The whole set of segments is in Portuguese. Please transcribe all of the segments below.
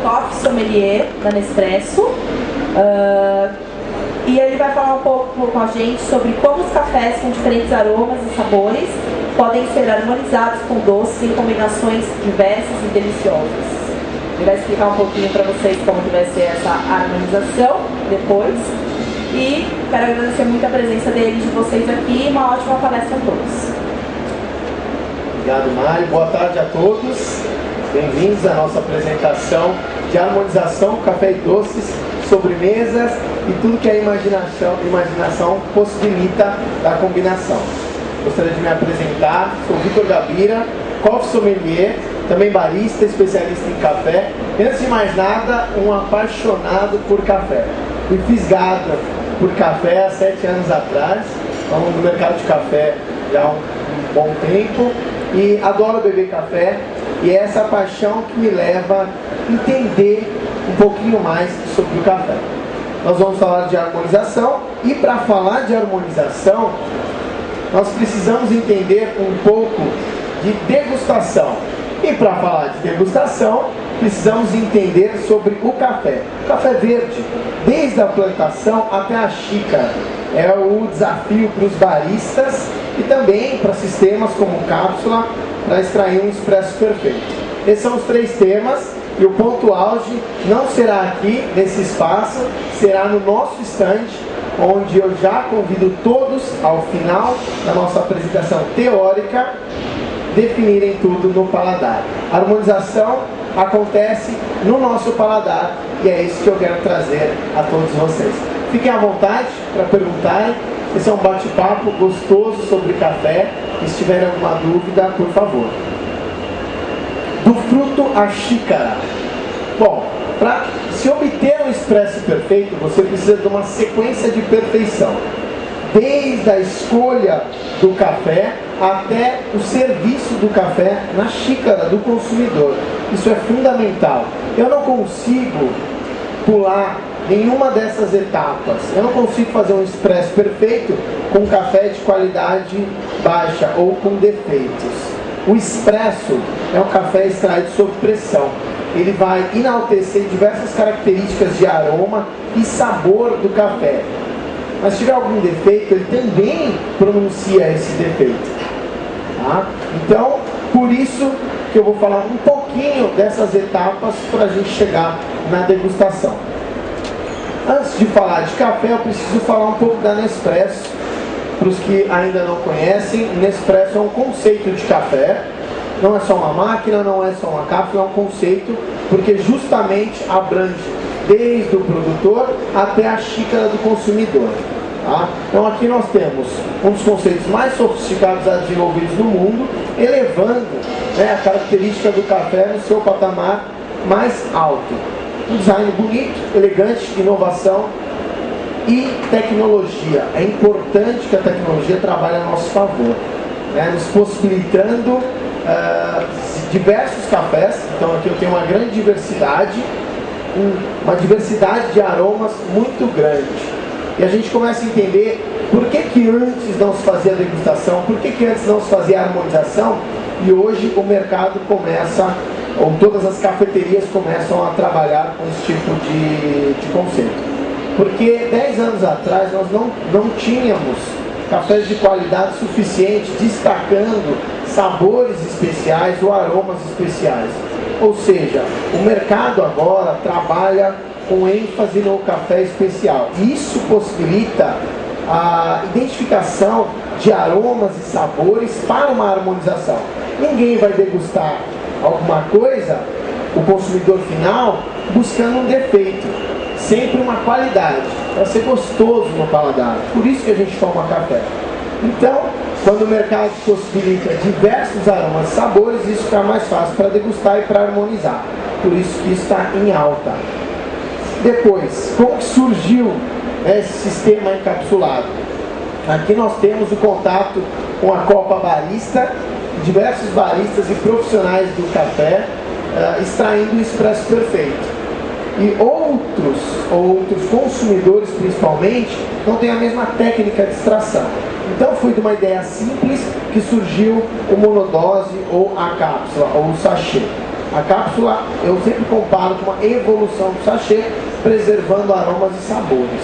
Coffee Sommelier da Nespresso. E ele vai falar um pouco com a gente sobre como os cafés com diferentes aromas e sabores podem ser harmonizados com doces em combinações diversas e deliciosas. Ele vai explicar um pouquinho para vocês como que vai ser essa harmonização depois. E quero agradecer muito a presença dele, de vocês aqui, e uma ótima palestra a todos. Obrigado, Mari. Boa tarde a todos. Bem-vindos à nossa apresentação de harmonização, café e doces, sobremesas e tudo que a imaginação possibilita da combinação. Gostaria de me apresentar. Sou Vitor Gabira, Coffee Sommelier, também barista, especialista em café. E antes de mais nada, um apaixonado por café. Fui fisgado por café há 7 anos atrás. Estamos no mercado de café já há um bom tempo. E adoro beber café. E é essa paixão que me leva a entender um pouquinho mais sobre o café. Nós vamos falar de harmonização. E para falar de harmonização, nós precisamos entender um pouco de degustação. E para falar de degustação, precisamos entender sobre o café. O café verde, desde a plantação até a xícara, é o desafio para os baristas e também para sistemas como cápsula, para extrair um expresso perfeito. Esses são os 3 temas e o ponto auge não será aqui nesse espaço, será no nosso stand, onde eu já convido todos, ao final da nossa apresentação teórica, definirem tudo no paladar. A harmonização acontece no nosso paladar e é isso que eu quero trazer a todos vocês. Fiquem à vontade para perguntarem. Esse é um bate-papo gostoso sobre café. Se tiverem alguma dúvida, por favor. Do fruto à xícara. Bom, para se obter um expresso perfeito, você precisa de uma sequência de perfeição. Desde a escolha do café até o serviço do café na xícara do consumidor. Isso é fundamental. Eu não consigo pular nenhuma dessas etapas. Eu não consigo fazer um expresso perfeito com café de qualidade baixa ou com defeitos. O expresso é um café extraído sob pressão. Ele vai enaltecer diversas características de aroma e sabor do café. Mas se tiver algum defeito, ele também pronuncia esse defeito. Tá? Então, por isso que eu vou falar um pouquinho dessas etapas para a gente chegar na degustação. Antes de falar de café, eu preciso falar um pouco da Nespresso. Para os que ainda não conhecem, Nespresso é um conceito de café. Não é só uma máquina, não é só uma cápsula, é um conceito, porque justamente abrange desde o produtor até a xícara do consumidor. Tá? Então aqui nós temos um dos conceitos mais sofisticados desenvolvidos no mundo, elevando, a característica do café no seu patamar mais alto. Um design bonito, elegante, inovação e tecnologia. É importante que a tecnologia trabalhe a nosso favor, nos possibilitando diversos cafés. Então aqui eu tenho uma grande diversidade, uma diversidade de aromas muito grande. E a gente começa a entender por que antes não se fazia degustação, por que antes não se fazia harmonização, e hoje o mercado começa, ou todas as cafeterias começam a trabalhar com esse tipo de conceito. Porque 10 anos atrás nós não tínhamos cafés de qualidade suficiente, destacando sabores especiais ou aromas especiais. Ou seja, o mercado agora trabalha com ênfase no café especial. Isso possibilita a identificação de aromas e sabores para uma harmonização. Ninguém vai degustar alguma coisa, o consumidor final, buscando um defeito. Sempre uma qualidade, para ser gostoso no paladar. Por isso que a gente toma café. Então, quando o mercado possibilita diversos aromas e sabores, isso fica mais fácil para degustar e para harmonizar. Por isso que está em alta. Depois, como que surgiu esse sistema encapsulado? Aqui nós temos o contato com a Copa Barista, diversos baristas e profissionais do café extraindo o expresso perfeito. E outros consumidores, principalmente, não têm a mesma técnica de extração. Então foi de uma ideia simples que surgiu o monodose ou a cápsula ou o sachê. A cápsula eu sempre comparo com uma evolução do sachê, preservando aromas e sabores,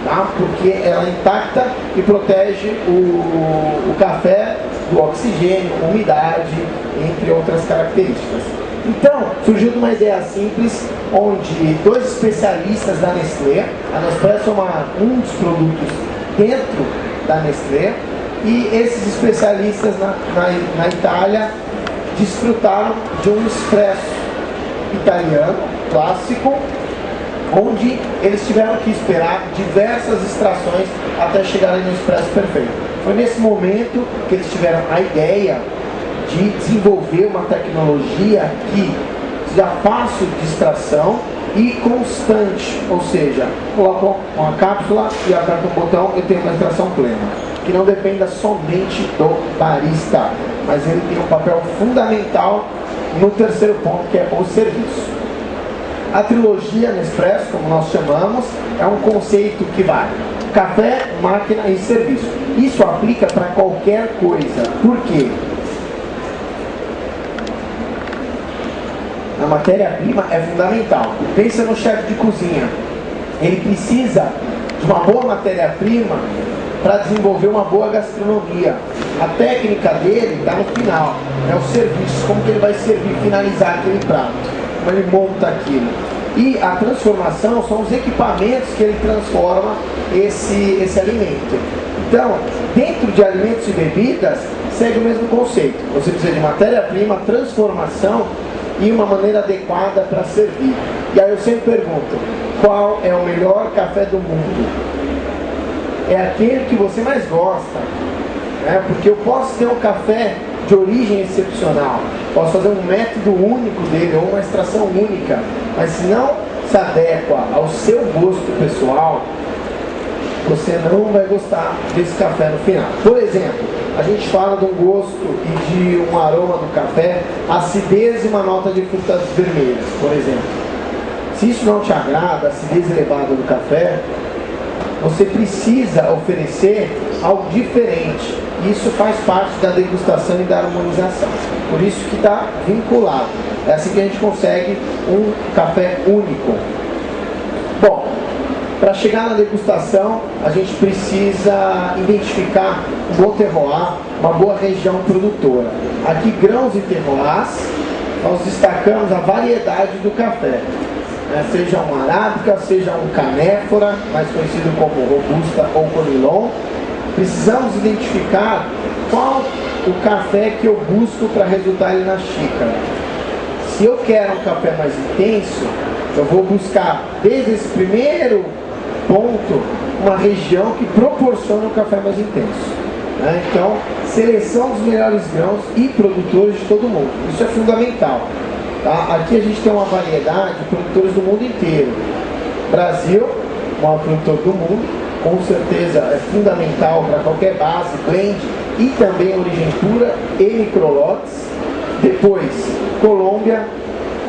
tá? Porque ela é intacta e protege o café do oxigênio, umidade, entre outras características. Então, surgiu de uma ideia simples, onde dois especialistas da Nestlé, a Nespresso é um dos produtos dentro da Nestlé, e esses especialistas na Itália desfrutaram de um espresso italiano, clássico, onde eles tiveram que esperar diversas extrações até chegarem no espresso perfeito. Foi nesse momento que eles tiveram a ideia de desenvolver uma tecnologia que seja fácil de extração e constante, ou seja, colocam uma cápsula e apertam um botão e tem uma extração plena, que não dependa somente do barista, mas ele tem um papel fundamental no terceiro ponto, que é o serviço. A trilogia Nespresso, como nós chamamos, é um conceito que vai café, máquina e serviço. Isso aplica para qualquer coisa. Por quê? A matéria-prima é fundamental. Pensa no chefe de cozinha. Ele precisa de uma boa matéria-prima para desenvolver uma boa gastronomia. A técnica dele está no final, é o serviço, como que ele vai servir, finalizar aquele prato, como ele monta aquilo. E a transformação são os equipamentos que ele transforma esse alimento. Então, dentro de alimentos e bebidas, segue o mesmo conceito. Você precisa de matéria-prima, transformação e uma maneira adequada para servir. E aí eu sempre pergunto, qual é o melhor café do mundo? É aquele que você mais gosta, né? Porque eu posso ter um café de origem excepcional, posso fazer um método único dele, ou uma extração única, mas se não se adequa ao seu gosto pessoal, você não vai gostar desse café no final. Por exemplo, a gente fala de um gosto e de um aroma do café, acidez e uma nota de frutas vermelhas, por exemplo. Se isso não te agrada, a acidez elevada do café, você precisa oferecer algo diferente. Isso faz parte da degustação e da harmonização. Por isso que está vinculado. É assim que a gente consegue um café único. Bom, para chegar na degustação, a gente precisa identificar um bom terroir, uma boa região produtora. Aqui, grãos e terroirs, nós destacamos a variedade do café. Seja um arábica, seja um canéfora, mais conhecido como robusta ou conilon. Precisamos identificar qual o café que eu busco para resultar ele na xícara. Se eu quero um café mais intenso, eu vou buscar, desde esse primeiro ponto, uma região que proporciona um café mais intenso. Então, seleção dos melhores grãos e produtores de todo mundo. Isso é fundamental. Tá? Aqui a gente tem uma variedade de produtores do mundo inteiro. Brasil, o maior produtor do mundo, com certeza é fundamental para qualquer base, blend e também origem pura e microlotes. Depois, Colômbia,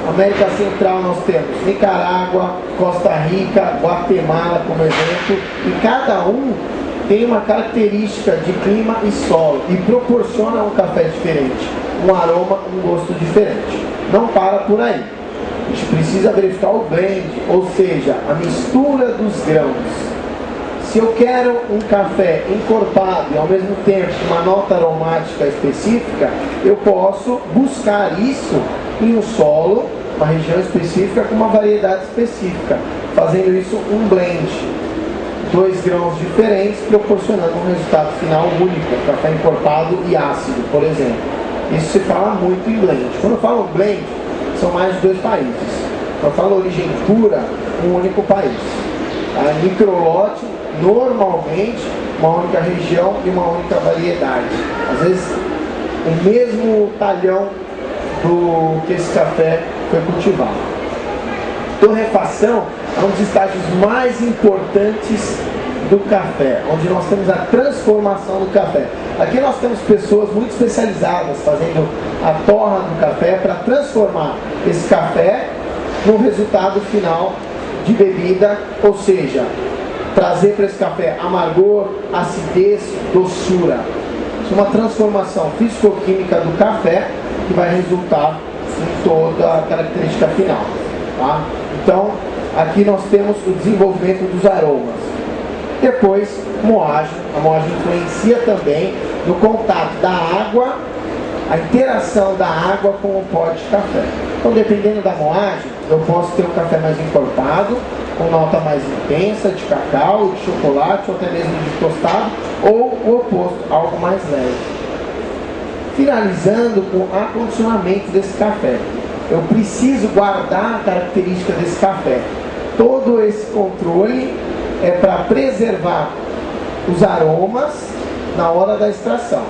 América Central nós temos Nicarágua, Costa Rica, Guatemala como exemplo, e cada um tem uma característica de clima e solo e proporciona um café diferente, um aroma, um gosto diferente. Não para por aí. A gente precisa verificar o blend, ou seja, a mistura dos grãos. Se eu quero um café encorpado e ao mesmo tempo uma nota aromática específica, eu posso buscar isso em um solo, uma região específica com uma variedade específica, fazendo isso um blend. 2 grãos diferentes, proporcionando um resultado final único, café encorpado e ácido, por exemplo. Isso se fala muito em blend. Quando eu falo blend, são mais de 2 países. Quando eu falo origem pura, um único país. A microlote, normalmente, uma única região e uma única variedade. Às vezes, o mesmo talhão do que esse café foi cultivado. Torrefação é um dos estágios mais importantes do café, onde nós temos a transformação do café. Aqui nós temos pessoas muito especializadas fazendo a torra do café para transformar esse café no resultado final de bebida, ou seja, trazer para esse café amargor, acidez, doçura. Isso é uma transformação físico-química do café que vai resultar em toda a característica final. Tá? Então, aqui nós temos o desenvolvimento dos aromas. Depois, moagem. A moagem influencia também no contato da água, a interação da água com o pó de café. Então, dependendo da moagem, eu posso ter um café mais encorpado, com nota mais intensa de cacau, de chocolate, ou até mesmo de tostado, ou o oposto, algo mais leve. Finalizando com o acondicionamento desse café. Eu preciso guardar a característica desse café. Todo esse controle é para preservar os aromas na hora da extração.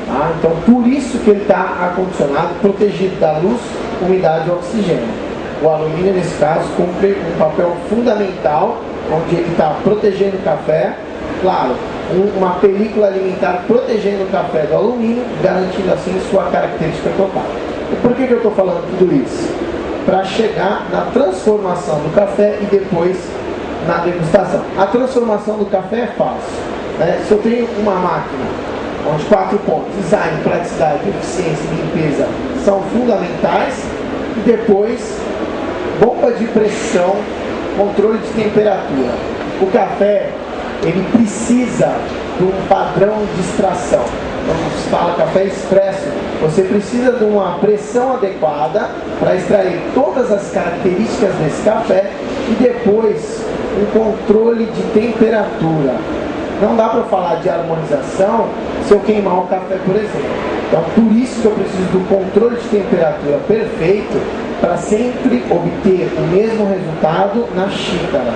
Tá? Então, por isso que ele está acondicionado, protegido da luz, umidade e oxigênio. O alumínio, nesse caso, cumpre um papel fundamental, onde ele está protegendo o café, claro, uma película alimentar protegendo o café do alumínio, garantindo assim sua característica total. E por que eu estou falando tudo isso? Para chegar na transformação do café e depois na degustação. A transformação do café é fácil. Né? Se eu tenho uma máquina onde 4 pontos, design, praticidade, eficiência e limpeza são fundamentais, e depois bomba de pressão, controle de temperatura. O café, ele precisa de um padrão de extração. Quando se fala café expresso, você precisa de uma pressão adequada para extrair todas as características desse café e depois um controle de temperatura. Não dá para falar de harmonização se eu queimar o café, por exemplo. Então, por isso que eu preciso do controle de temperatura perfeito para sempre obter o mesmo resultado na xícara.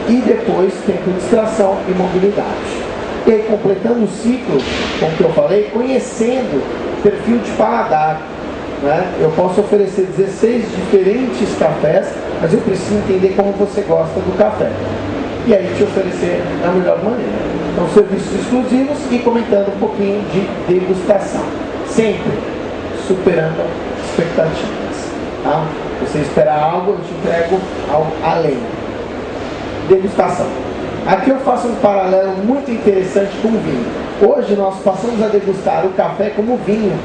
E depois, tempo de extração e mobilidade. E aí, completando o ciclo, como que eu falei, conhecendo perfil de paladar. Né? Eu posso oferecer 16 diferentes cafés, mas eu preciso entender como você gosta do café. E aí te oferecer da melhor maneira. Então, serviços exclusivos e comentando um pouquinho de degustação. Sempre superando expectativas. Tá? Você espera algo, eu te entrego algo além. Degustação. Aqui eu faço um paralelo muito interessante com o vinho. Hoje nós passamos a degustar o café como vinho.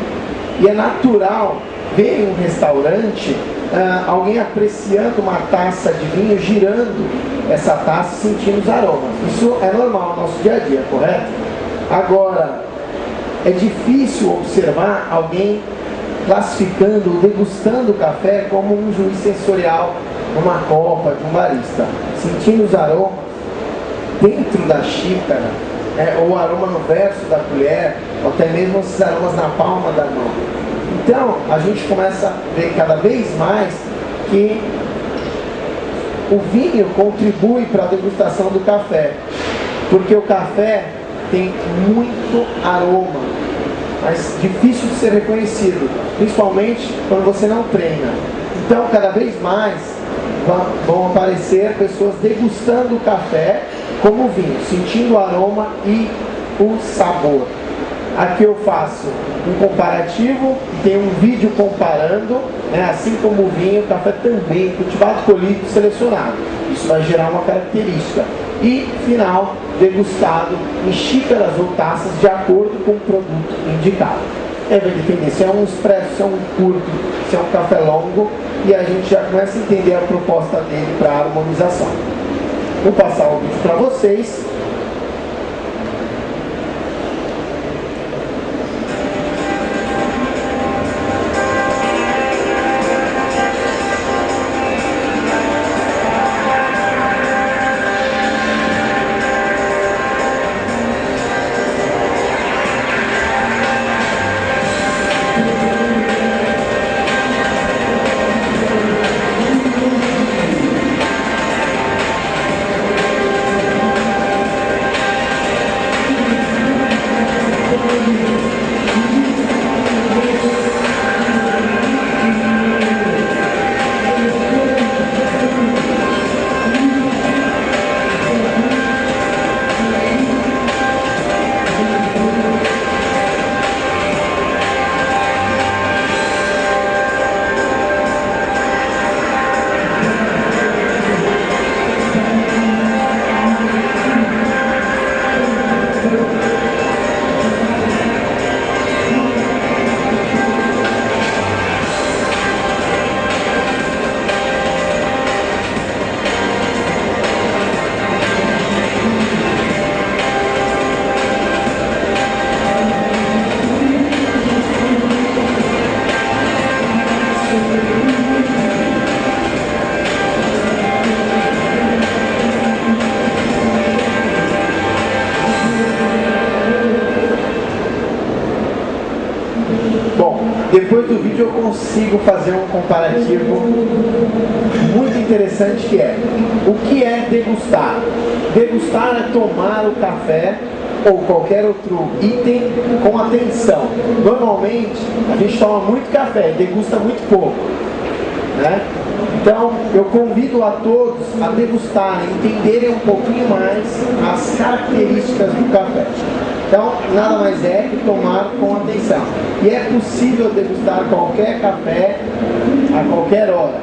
E é natural ver em um restaurante alguém apreciando uma taça de vinho, girando essa taça, sentindo os aromas. Isso é normal no nosso dia a dia, correto? Agora, é difícil observar alguém classificando, degustando o café como um juiz sensorial numa copa de um barista, sentindo os aromas dentro da xícara, ou o aroma no verso da colher, ou até mesmo esses aromas na palma da mão. Então, a gente começa a ver cada vez mais que o vinho contribui para a degustação do café, porque o café tem muito aroma, mas difícil de ser reconhecido, principalmente quando você não treina. Então, cada vez mais vão aparecer pessoas degustando o café como vinho, sentindo o aroma e o sabor. Aqui eu faço um comparativo, tem um vídeo comparando, né, assim como o vinho, o café também, cultivado, colhido, selecionado. Isso vai gerar uma característica. E, final, degustado em xícaras ou taças de acordo com o produto indicado. Vai depender se é um expresso, se é um curto, se é um café longo, e a gente já começa a entender a proposta dele para a harmonização. Vou passar o vídeo para vocês. vídeo eu consigo fazer um comparativo muito interessante, que é: o que é degustar? Degustar é tomar o café ou qualquer outro item com atenção. Normalmente a gente toma muito café e degusta muito pouco, né? Então eu convido a todos a degustarem, entenderem um pouquinho mais as características do café. Então, nada mais é que tomar com atenção. E é possível degustar qualquer café a qualquer hora.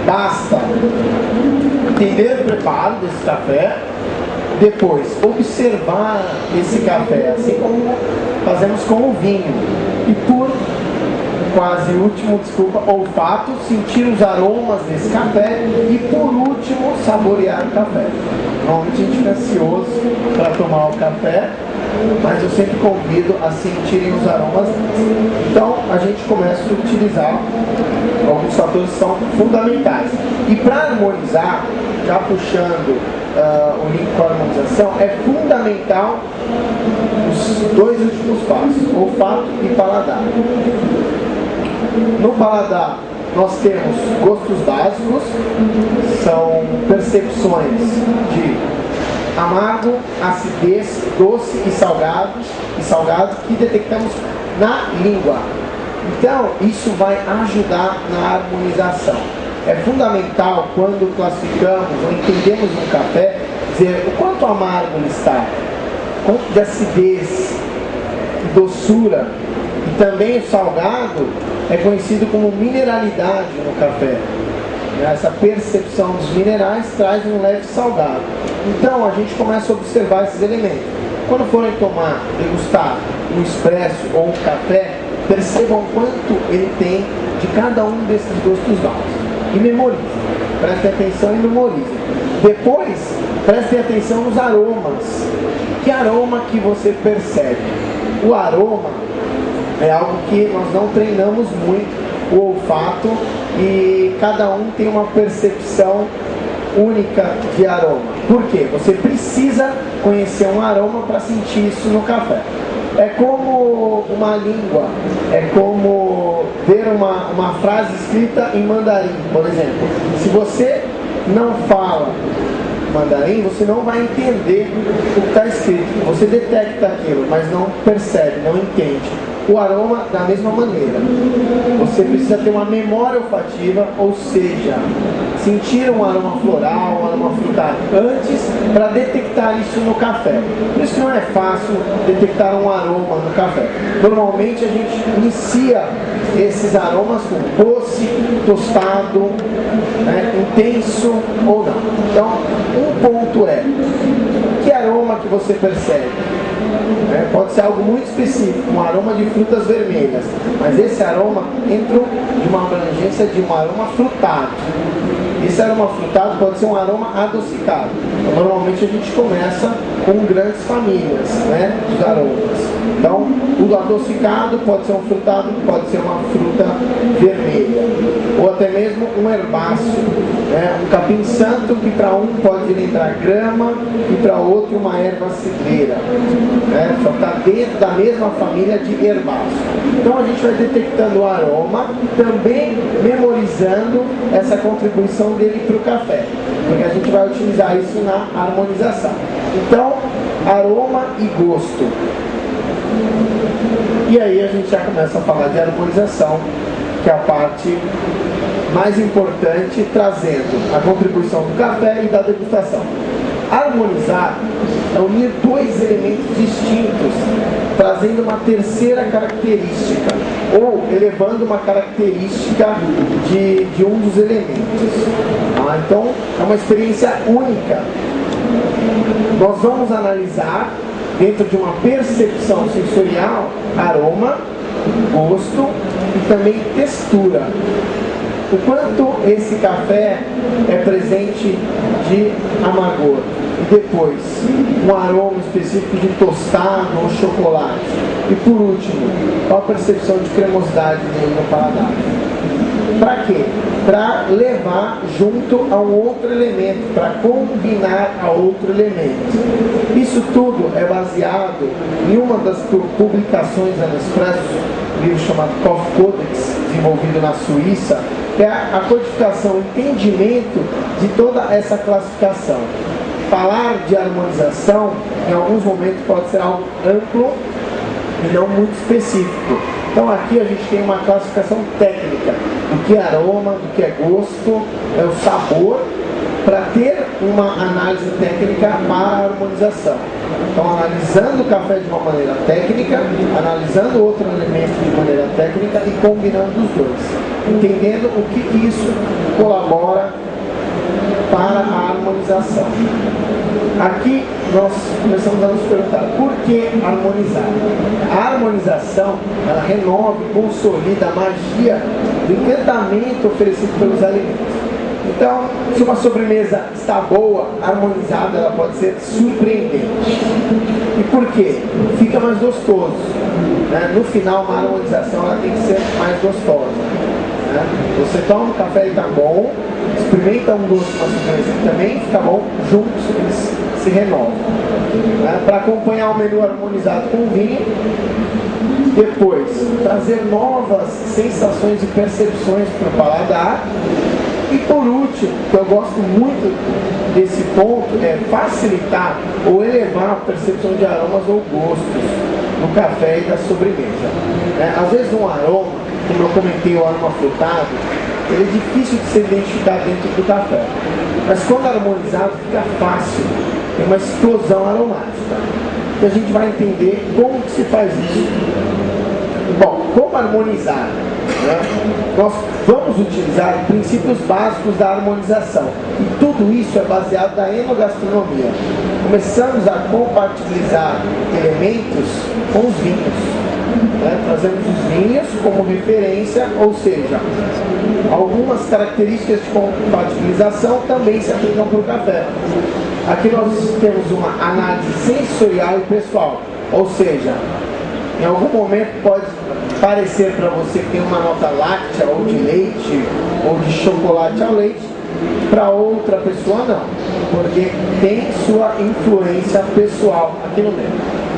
Basta entender o preparo desse café, depois observar esse café, assim como fazemos com o vinho. E por quase último, olfato, sentir os aromas desse café e por último, saborear o café. Normalmente a gente fica ansioso para tomar o café, mas eu sempre convido a sentirem os aromas. Então a gente começa a utilizar alguns fatores que são fundamentais. E para harmonizar, já puxando o link com a harmonização, é fundamental os dois últimos passos: olfato e paladar. No paladar, nós temos gostos básicos, são percepções de amargo, acidez, doce e salgado que detectamos na língua. Então, isso vai ajudar na harmonização. É fundamental, quando classificamos ou entendemos um café, dizer o quanto amargo ele está, quanto de acidez e doçura. E também o salgado é conhecido como mineralidade no café. Essa percepção dos minerais traz um leve salgado. Então a gente começa a observar esses elementos. Quando forem degustar um expresso ou um café, percebam quanto ele tem de cada um desses gostos básicos. E memorizem. Prestem atenção e memorizem. Depois, prestem atenção nos aromas. Que aroma que você percebe? O aroma é algo que nós não treinamos muito, o olfato, e cada um tem uma percepção única de aroma. Por quê? Você precisa conhecer um aroma para sentir isso no café. É como uma língua, é como ver uma frase escrita em mandarim, por exemplo. Se você não fala mandarim, você não vai entender o que está escrito. Você detecta aquilo, mas não percebe, não entende. O aroma, da mesma maneira. Você precisa ter uma memória olfativa, ou seja, sentir um aroma floral, um aroma frutado antes para detectar isso no café. Por isso que não é fácil detectar um aroma no café. Normalmente a gente inicia esses aromas com doce, tostado, intenso ou não. Então, um ponto é: que aroma que você percebe? Pode ser algo muito específico, um aroma de frutas vermelhas, mas esse aroma entra de uma abrangência de um aroma frutado. Esse aroma frutado pode ser um aroma adocicado. Então, normalmente a gente começa com grandes famílias, dos aromas. Então, o adocicado pode ser um frutado, pode ser uma fruta vermelha, ou até mesmo um herbáceo, um capim santo, que para um pode lembrar grama e para outro uma erva cidreira, só está dentro da mesma família de herbáceo. Então a gente vai detectando o aroma, também memorizando essa contribuição dele para o café, porque a gente vai utilizar isso na harmonização. Então, aroma e gosto. E aí a gente já começa a falar de harmonização, que é a parte mais importante, trazendo a contribuição do café e da degustação. Harmonizar é unir dois elementos distintos, trazendo uma terceira característica, ou elevando uma característica de um dos elementos. Então, é uma experiência única. Nós vamos analisar, dentro de uma percepção sensorial, aroma, gosto e também textura. O quanto esse café é presente de amargor. E depois, um aroma específico de tostado ou chocolate. E por último, qual a percepção de cremosidade dele no paladar. Para quê? Para levar junto a um outro elemento, para combinar a outro elemento. Isso tudo é baseado em uma das publicações da Nespresso, um livro chamado Coffee Codex, desenvolvido na Suíça, que é a codificação, o entendimento de toda essa classificação. Falar de harmonização, em alguns momentos, pode ser algo amplo e não muito específico. Então aqui a gente tem uma classificação técnica do que é aroma, do que é gosto, é o sabor, para ter uma análise técnica para a harmonização. Então, analisando o café de uma maneira técnica, analisando outro elemento de maneira técnica e combinando os dois, entendendo o que isso colabora para a harmonização. Aqui nós começamos a nos perguntar por que harmonizar? A harmonização, ela renova e consolida a magia do encantamento oferecido pelos alimentos. Então, se uma sobremesa está boa, harmonizada, ela pode ser surpreendente. E por quê? Fica mais gostoso. Né? No final, uma harmonização ela tem que ser mais gostosa. Né? Você toma um café e está bom, experimenta um doce, uma sobremesa que também fica bom, juntos eles se renovam. Né? Para acompanhar o menu harmonizado com vinho, depois trazer novas sensações e percepções para o paladar. E por último, que eu gosto muito desse ponto, é facilitar ou elevar a percepção de aromas ou gostos no café e da sobremesa. Às vezes um aroma, como eu comentei, o aroma frutado, ele é difícil de se identificar dentro do café. Mas quando harmonizado fica fácil, tem uma explosão aromática. E a gente vai entender como que se faz isso. Bom, como harmonizar? Nós vamos utilizar princípios básicos da harmonização. E tudo isso é baseado na enogastronomia. Começamos a compatibilizar elementos com os vinhos. Trazemos os vinhos como referência, ou seja, algumas características de compatibilização também se aplicam para o café. Aqui nós temos uma análise sensorial e pessoal, ou seja, em algum momento pode parecer para você que tem uma nota láctea ou de leite ou de chocolate ao leite, para outra pessoa não, porque tem sua influência pessoal aqui no meio.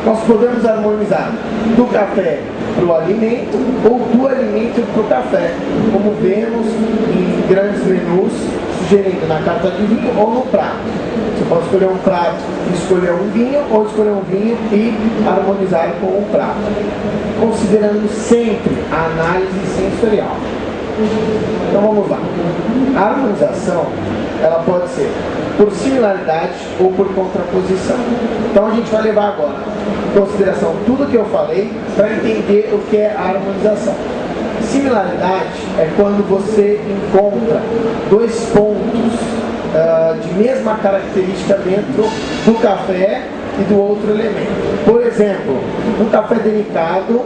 Nós podemos harmonizar do café para o alimento ou do alimento para o café, como vemos em grandes menus sugerindo na carta de vinho ou no prato. Você pode escolher um prato e escolher um vinho, ou escolher um vinho e harmonizar com um prato, considerando sempre a análise sensorial. Então vamos lá. A harmonização, ela pode ser por similaridade ou por contraposição. Então a gente vai levar agora em consideração tudo que eu falei para entender o que é a harmonização. Similaridade é quando você encontra dois pontos de mesma característica dentro do café e do outro elemento. Por exemplo, um café delicado,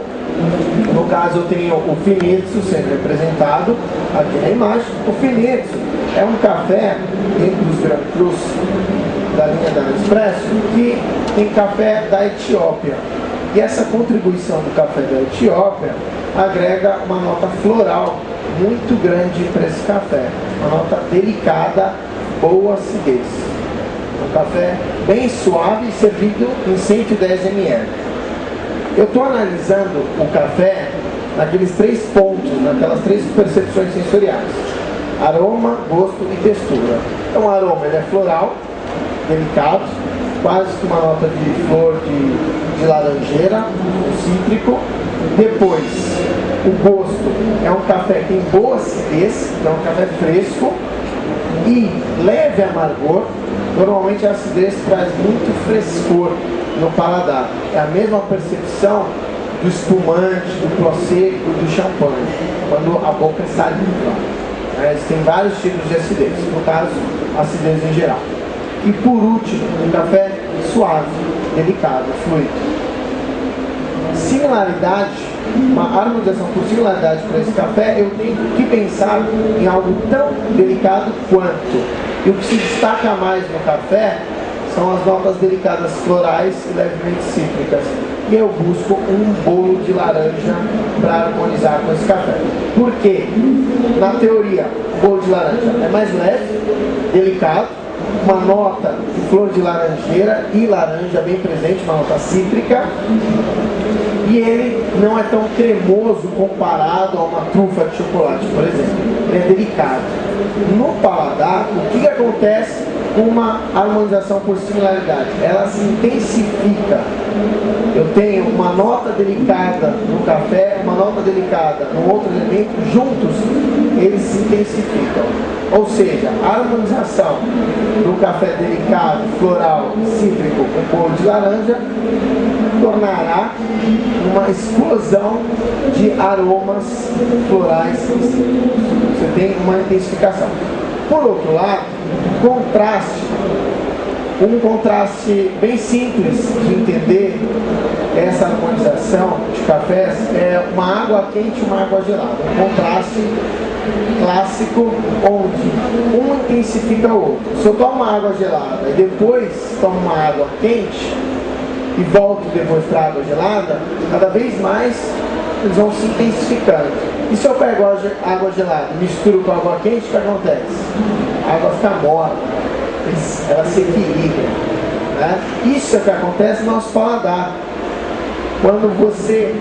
no caso eu tenho o Finetsu sendo representado aqui na imagem. O Finetsu é um café dentro dos Grand Crus da linha da Nespresso que tem café da Etiópia. E essa contribuição do café da Etiópia agrega uma nota floral muito grande para esse café. Uma nota delicada, boa acidez. Um café bem suave, servido em 110 ml. Eu estou analisando o café naqueles três pontos, naquelas três percepções sensoriais: aroma, gosto e textura. Então o aroma ele é floral, delicado, quase que uma nota de flor de laranjeira, um cítrico. Depois, o gosto é um café que tem boa acidez, é um café fresco e leve amargor. Normalmente a acidez traz muito frescor no paladar. É a mesma percepção do espumante, do prosecco, do champanhe, quando a boca é saliva. Existem vários tipos de acidez, no caso, acidez em geral. E por último, um café suave, delicado, fluido. Similaridade, uma harmonização por similaridade para esse café, eu tenho que pensar em algo tão delicado quanto. E o que se destaca mais no café são as notas delicadas florais e levemente cítricas. E eu busco um bolo de laranja para harmonizar com esse café. Por quê? Na teoria, o bolo de laranja é mais leve, delicado, uma nota de flor de laranjeira e laranja bem presente, uma nota cítrica, e ele não é tão cremoso comparado a uma trufa de chocolate, por exemplo. Ele é delicado. No paladar, o que acontece com uma harmonização por similaridade? Ela se intensifica. Eu tenho uma nota delicada no café, uma nota delicada no outro elemento, juntos eles se intensificam. Ou seja, a harmonização do café delicado, floral, cítrico com cor de laranja tornará uma explosão de aromas florais. Você tem uma intensificação. Por outro lado, contraste. Um contraste bem simples de entender essa harmonização de cafés é uma água quente e uma água gelada. Um contraste clássico onde um intensifica o outro. Se eu tomo uma água gelada e depois tomo uma água quente e volto depois para a água gelada, cada vez mais eles vão se intensificando. E se eu pego a água gelada e misturo com a água quente, o que acontece? A água fica morna, ela se equilibra, né? Isso é o que acontece no nosso paladar. Quando você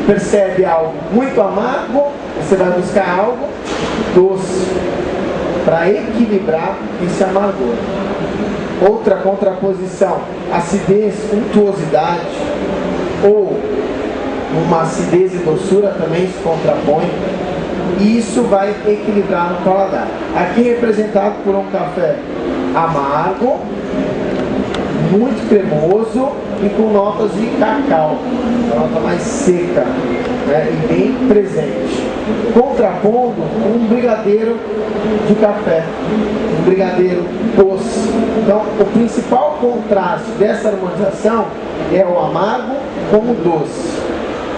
percebe algo muito amargo, você vai buscar algo doce para equilibrar esse amargor. Outra contraposição, acidez, untuosidade, ou uma acidez e doçura também se contrapõe, e isso vai equilibrar no paladar. Aqui representado por um café amargo, muito cremoso e com notas de cacau, uma nota mais seca, né, e bem presente, contrapondo um brigadeiro de café, um brigadeiro doce. Então, o principal contraste dessa harmonização é o amargo com o doce,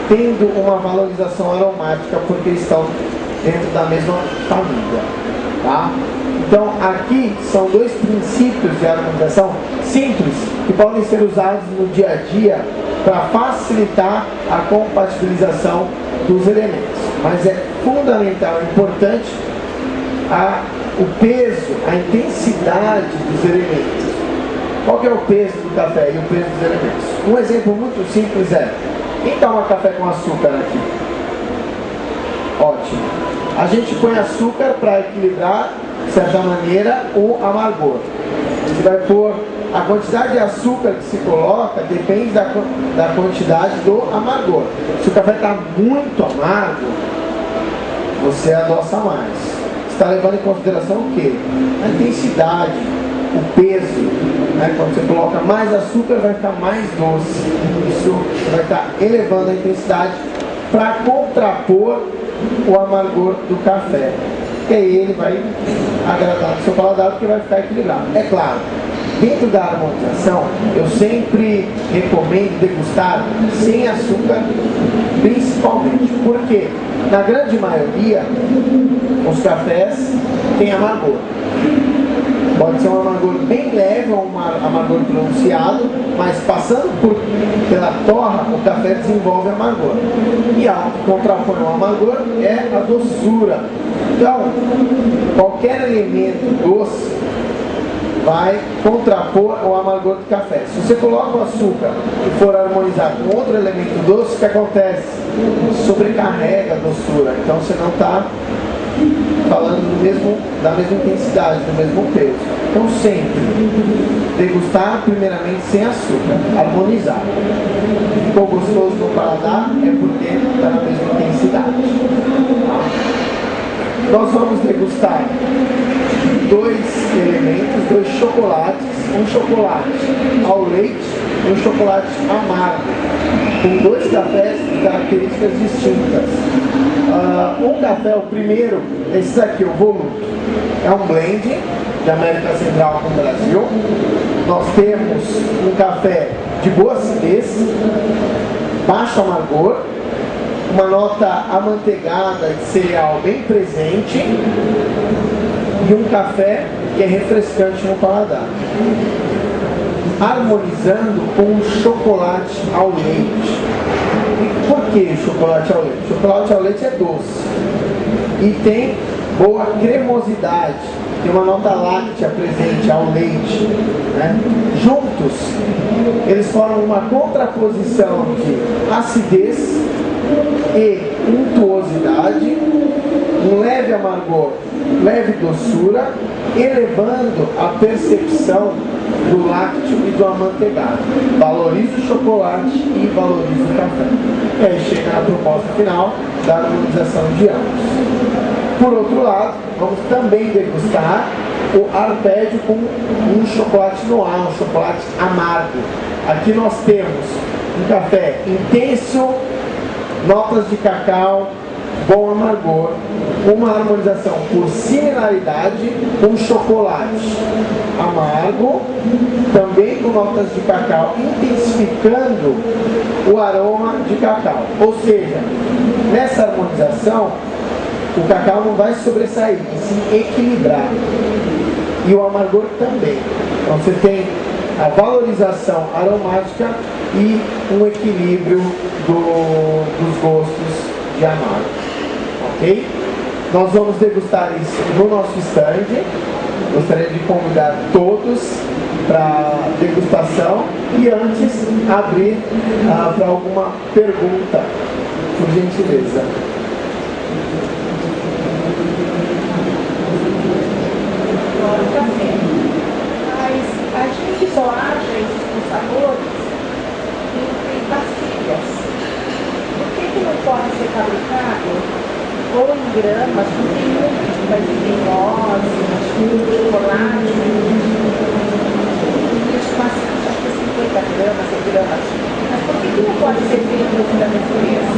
tendo uma valorização aromática porque estão dentro da mesma família, tá? Então, aqui são dois princípios de harmonização simples que podem ser usados no dia a dia para facilitar a compatibilização dos elementos. Mas é fundamental, é importante o peso, a intensidade dos elementos. Qual que é o peso do café e o peso dos elementos? Um exemplo muito simples é: quem toma café com açúcar aqui? Ótimo. A gente põe açúcar para equilibrar, de certa maneira, o amargor. Você vai pôr a quantidade de açúcar que se coloca, depende da quantidade do amargor. Se o café está muito amargo, você adoça mais. Você está levando em consideração o quê? A intensidade, o peso. Né? Quando você coloca mais açúcar, vai ficar mais doce. Isso vai estar elevando a intensidade para contrapor o amargor do café. E aí ele vai agradar o seu paladar, porque vai ficar equilibrado. É claro, dentro da harmonização, eu sempre recomendo degustar sem açúcar, principalmente. Porque, na grande maioria, os cafés têm amargor. Pode ser um amargor bem leve ou um amargor pronunciado, mas passando pela torra, o café desenvolve amargor. E algo que contrapõe o amargor é a doçura. Então, qualquer elemento doce vai contrapor o amargor do café. Se você coloca o açúcar e for harmonizar com outro elemento doce, o que acontece? Sobrecarrega a doçura. Então você não está falando da mesma intensidade, do mesmo peso. Então sempre degustar primeiramente sem açúcar, harmonizar. Ficou gostoso no paladar, é porque está na mesma intensidade. Nós vamos degustar dois elementos, dois chocolates, um chocolate ao leite e um chocolate amargo, com dois cafés de características distintas. Um café, o primeiro, esse aqui, o Voluto, é um blend de América Central com o Brasil. Nós temos um café de boa acidez, baixo amargor, uma nota amanteigada de cereal bem presente e um café que é refrescante no paladar, harmonizando com um chocolate ao leite. E por que chocolate ao leite? Chocolate ao leite é doce e tem boa cremosidade, tem uma nota láctea presente ao leite, né? Juntos, eles formam uma contraposição de acidez e untuosidade, um leve amargor, leve doçura, elevando a percepção do lácteo e do amanteigado. Valoriza o chocolate e valoriza o café. E aí chega na proposta final da harmonização de ambos. Por outro lado, vamos também degustar o arpédio com um chocolate noir, um chocolate amargo. Aqui nós temos um café intenso, notas de cacau, bom amargor, uma harmonização por similaridade com chocolate amargo, também com notas de cacau, intensificando o aroma de cacau. Ou seja, nessa harmonização, o cacau não vai sobressair, e sim equilibrar. E o amargor também. Então você tem a valorização aromática e um equilíbrio dos gostos de amargo. Ok? Nós vamos degustar isso no nosso stand. Gostaria de convidar todos para a degustação e antes abrir para alguma pergunta, por gentileza. Café. Mas a gente só acha esses sabores em bacias. Por que não pode ser fabricado ou em gramas, não tem muito que vai ser mimose, chocolate, bacia, acho que 50 gramas, 100 gramas. Mas por que não pode ser feito da natureza?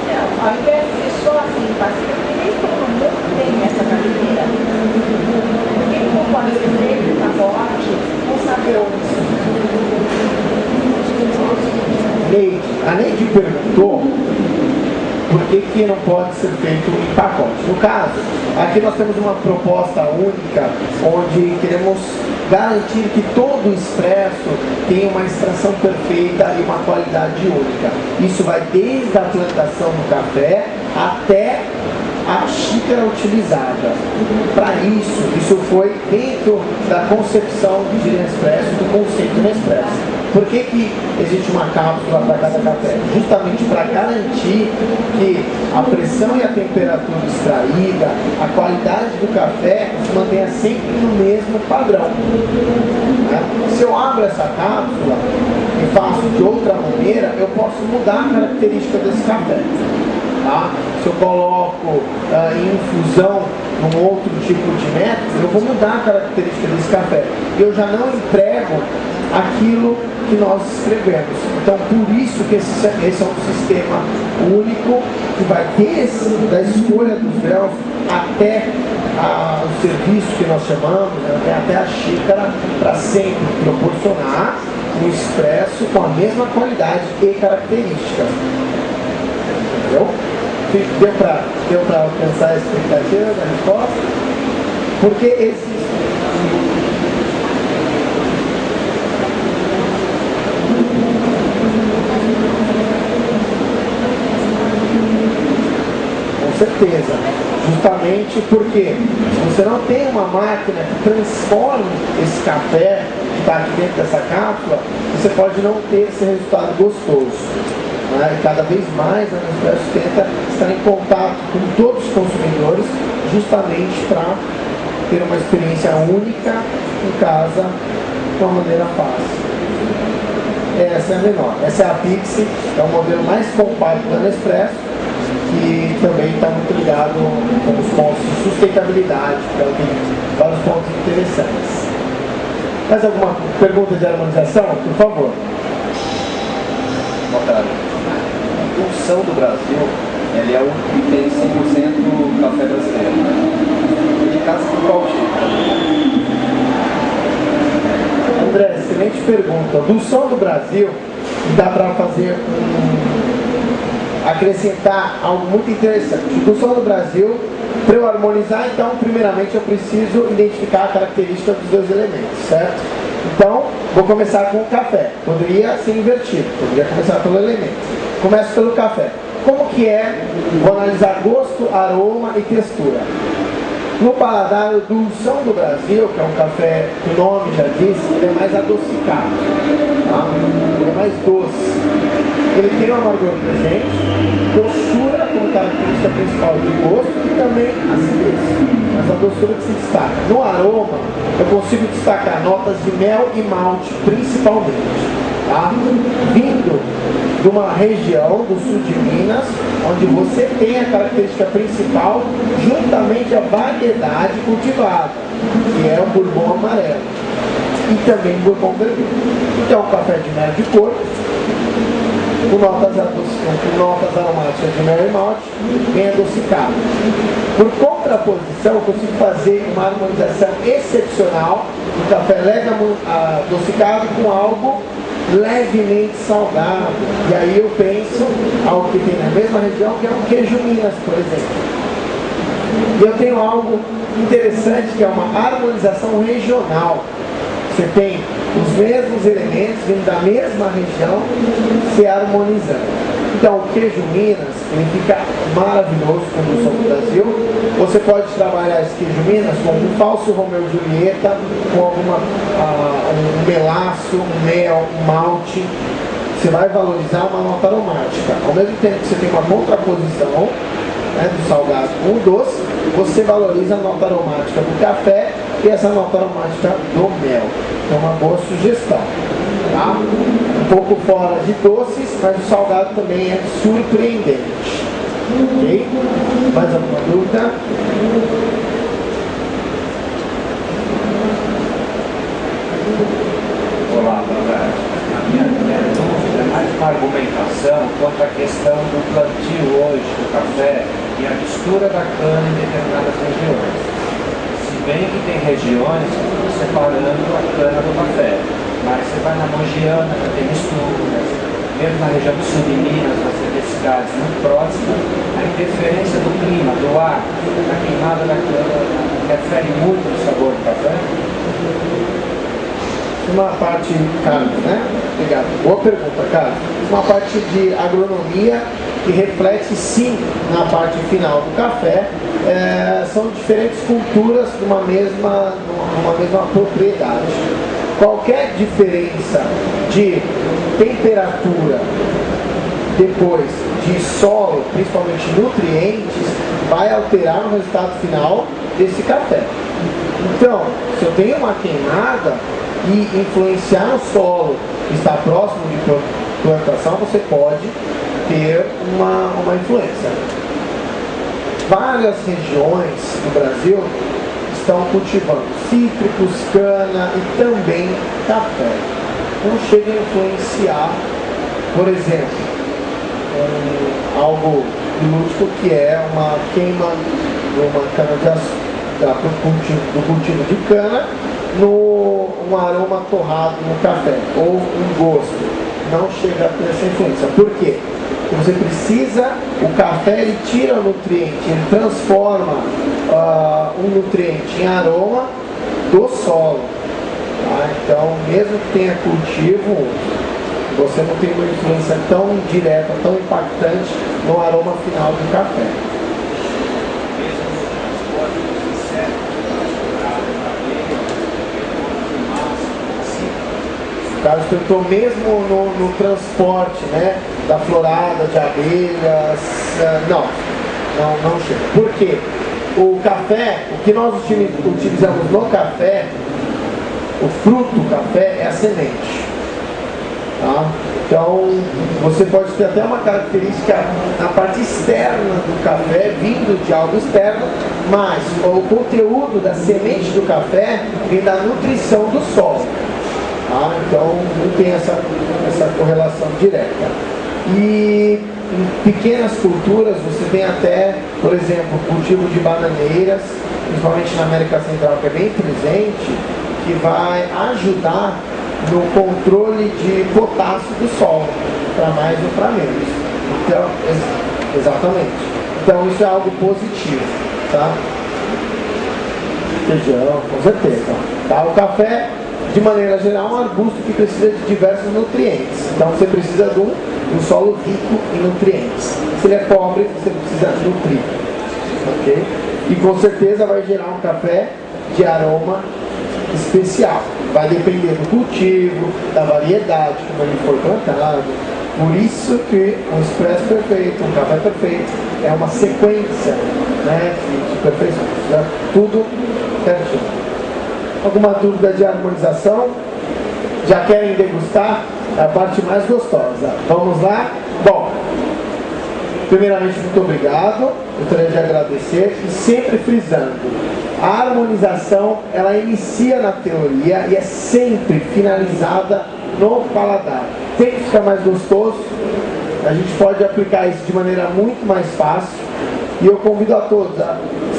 Não, ao invés de ser só assim, bacia, porque nem todo mundo tem essa cadeira. Por que não pode ser feito pacote com sabores? Neide, a Neide perguntou por que não pode ser feito em pacote. No caso, aqui nós temos uma proposta única, onde queremos garantir que todo o expresso tenha uma extração perfeita e uma qualidade única. Isso vai desde a plantação do café até a xícara utilizada. Para isso foi dentro da concepção de Nespresso, do conceito Nespresso. Por que existe uma cápsula para cada café? Justamente para garantir que a pressão e a temperatura extraída, a qualidade do café se mantenha sempre no mesmo padrão. Né? Se eu abro essa cápsula e faço de outra maneira, eu posso mudar a característica desse café. Tá? Se eu coloco em infusão num outro tipo de método, eu vou mudar a característica desse café. Eu já não entrego aquilo que nós escrevemos. Então, por isso que esse é um sistema único que vai desde da escolha dos véus até o serviço que nós chamamos, né, até a xícara, para sempre proporcionar um expresso com a mesma qualidade e características. Entendeu? Deu para alcançar a expectativa da resposta? Porque existe. Com certeza. Justamente porque se você não tem uma máquina que transforme esse café que está aqui dentro dessa cápsula, você pode não ter esse resultado gostoso. Cada vez mais a Nespresso tenta estar em contato com todos os consumidores, justamente para ter uma experiência única em casa de uma maneira fácil. Essa é a menor. Essa é a Pixie, é o modelo mais compacto da Nespresso, que também está muito ligado com os pontos de sustentabilidade, então tem vários pontos interessantes. Mais alguma pergunta de harmonização? Por favor. Boa tarde. A Dulção do Brasil, ele é o que tem 100% do café brasileiro, né? De casa com qual tipo? André, excelente pergunta. Dulção do Brasil, dá para fazer acrescentar algo muito interessante. Dulção do Brasil, para eu harmonizar, então, primeiramente eu preciso identificar a característica dos dois elementos, certo? Então, vou começar com o café. Poderia ser invertido, poderia começar pelo elemento. Começo pelo café. Como que é? Vou analisar gosto, aroma e textura. No paladar, o Dulção do Brasil, que é um café que o nome já diz, ele é mais adocicado, tá? Ele é mais doce. Ele tem uma amargor presente, doçura como característica principal de gosto e também acidez. Mas a doçura que se destaca. No aroma, eu consigo destacar notas de mel e malte, principalmente. Tá? Vindo de uma região do sul de Minas, onde você tem a característica principal, juntamente a variedade cultivada, que é o bourbon amarelo. E também o bourbon vermelho. Então, café de mel de corpo, com notas aromáticas de mel e malte, bem adocicado. Por contraposição, eu consigo fazer uma harmonização excepcional do café leve adocicado com algo levemente salgado. E aí eu penso algo que tem na mesma região, que é um queijo Minas, por exemplo. E eu tenho algo interessante, que é uma harmonização regional. Você tem os mesmos elementos vindo da mesma região se harmonizando. Então, o queijo Minas, ele fica maravilhoso como som do Brasil. Você pode trabalhar esse queijo Minas com um falso Romeu e Julieta, com um melaço, um mel, um malte. Você vai valorizar uma nota aromática. Ao mesmo tempo que você tem uma contraposição, né, do salgado com o doce, você valoriza a nota aromática do café e essa nota aromática do mel. É uma boa sugestão. Tá? Um pouco fora de doces, mas o salgado também é surpreendente. Ok? Mais alguma dúvida? Olá, boa tarde. A minha dúvida é mais uma argumentação quanto à questão do plantio hoje do café e a mistura da cana em determinadas regiões. Se bem que tem regiões separando a cana do café, mas você vai na Mogiana, já tem misturas, mesmo na região do sul de Minas, você vê cidades muito próximas, a interferência do clima, do ar, da queimada da cana, interfere muito no sabor do café? Uma parte, Carlos, né? Obrigado. Boa pergunta, Carlos. Uma parte de agronomia que reflete sim na parte final do café. São diferentes culturas numa mesma propriedade. Qualquer diferença de temperatura, depois de solo, principalmente nutrientes, vai alterar o resultado final desse café. Então, se eu tenho uma queimada e influenciar no solo que está próximo de plantação, você pode ter uma influência. Várias regiões do Brasil estão cultivando cítricos, cana e também café. Não chega a influenciar, por exemplo, algo lúdico que é uma queima de uma cana de açúcar, do cultivo de cana, um aroma torrado no café, ou um gosto. Não chega a ter essa influência. Por quê? Porque você precisa, o café ele tira o nutriente, ele transforma um nutriente em aroma do solo. Tá? Então, mesmo que tenha cultivo, você não tem uma influência tão direta, tão impactante no aroma final do café. O caso tentou mesmo no transporte, né, da florada, de abelhas, não chega. Por quê? O café, o que nós utilizamos no café, o fruto do café é a semente. Tá? Então, você pode ter até uma característica na parte externa do café, vindo de algo externo, mas o conteúdo da semente do café vem da nutrição do solo. Tá? Então, não tem essa correlação direta. E em pequenas culturas, você tem até, por exemplo, cultivo de bananeiras, principalmente na América Central, que é bem presente, que vai ajudar no controle de potássio do solo, para mais ou para menos. Então, exatamente. Então, isso é algo positivo. Tá? Feijão, com certeza. Tá? O café, de maneira geral, é um arbusto que precisa de diversos nutrientes. Então você precisa de um solo rico em nutrientes. Se ele é pobre, você precisa nutrir. Ok? E com certeza vai gerar um café de aroma especial. Vai depender do cultivo, da variedade, como ele for plantado Por isso que um expresso perfeito, um café perfeito, é uma sequência, né, de perfeições, né? Tudo certinho. Alguma dúvida de harmonização? Já querem degustar? É a parte mais gostosa. Vamos lá? Bom, primeiramente, muito obrigado. Gostaria de agradecer e sempre frisando, a harmonização, ela inicia na teoria e é sempre finalizada no paladar. Tem que ficar mais gostoso, a gente pode aplicar isso de maneira muito mais fácil. E eu convido a todos,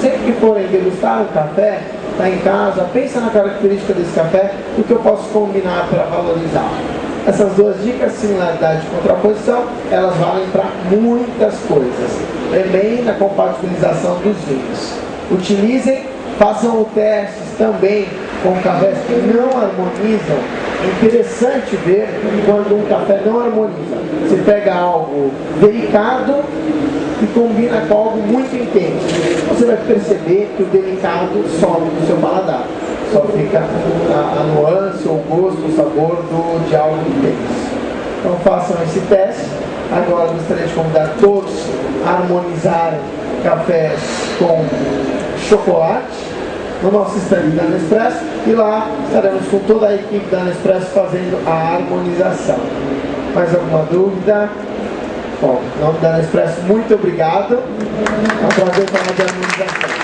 sempre que forem degustar um café, está em casa, pensa na característica desse café, o que eu posso combinar para valorizar. Essas duas dicas, similaridade e contraposição, elas valem para muitas coisas. Também na compatibilização dos vinhos. Utilizem, façam testes também com cafés que não harmonizam. É interessante ver quando um café não harmoniza. Você pega algo delicado e combina com algo muito intenso. Você vai perceber que o delicado some do seu paladar. Só fica a nuance, o gosto, o sabor de algo intenso. Então façam esse teste. Agora gostaria de convidar todos a harmonizarem cafés com chocolate no nosso stand da Nespresso, e lá estaremos com toda a equipe da Nespresso fazendo a harmonização. Mais alguma dúvida? Bom, em nome da Nespresso, muito obrigado. É um prazer falar de harmonização.